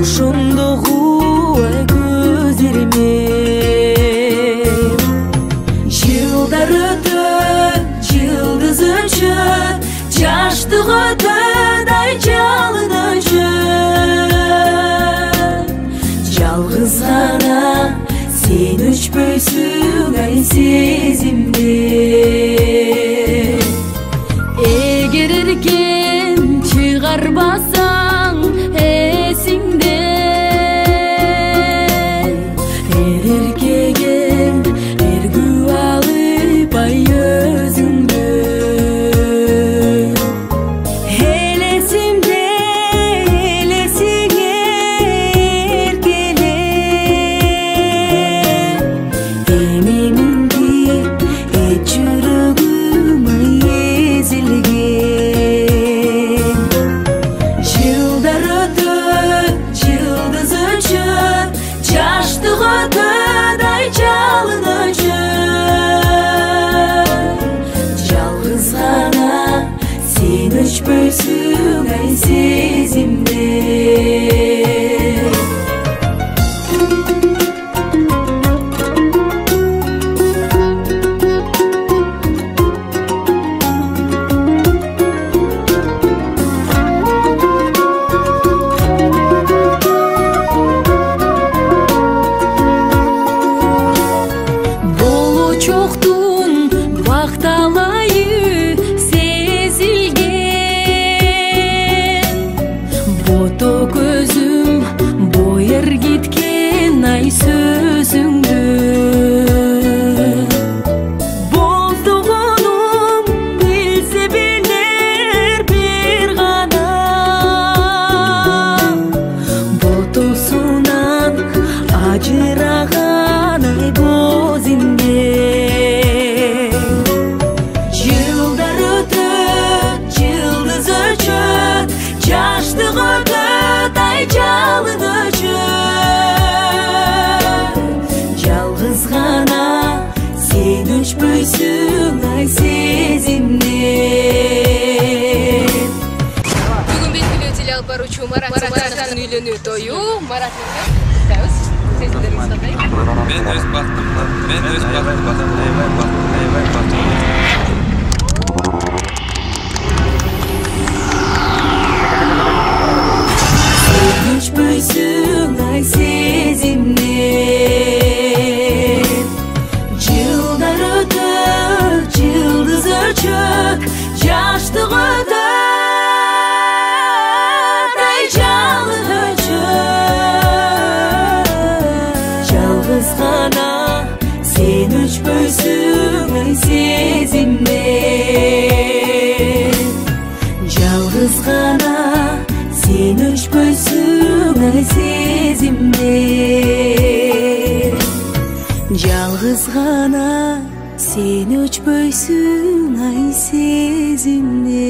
ошондогу көзүрмө жылдар өтөт жылдыз өчөт жаштык өтөт ай жалын өчөт жалгыз гана сен өчпөйсүң ай сезимде эгер эркен чыгарбасаң эсиңде эркеге эргүү алып ай өзүңдү элесимде элесиңе эркеле эмиминди эч жүрөгүм ай эзилген жылдар өтөт жылдыз өчөт жаштык өтөт ай жалын өчөт жалгыз гана сен өчпөйсүң ай сезимде болочоктун бакталайы сезилген бото көзүм боер кеткен ай сөзүңдү болдугунум билсе билер бир гана ботосунан ажыраган ай боз имде жылдар өтөт жылдыз өчөт жаштык өтөт ай жалын өчөт жалгыз гана сен өчпөйсүң ай сезимде Бүгүн белгилүү теле алып баруучу Мараттын үйлөнүү тою. Марат күтөбүз. Сезимдериңизди кандай? Мен өз бактымды өчпөйсүң ай сезимде жылдар өтөт жылдыз өчөт жаштык өтөт ай жалын өчөт жалгыз гана сен өчпөйсүң ай сезимде жалгыз гана сен өчпөйсүң ай сезимде жалгыз гана сен өчпөйсүң ай сезимде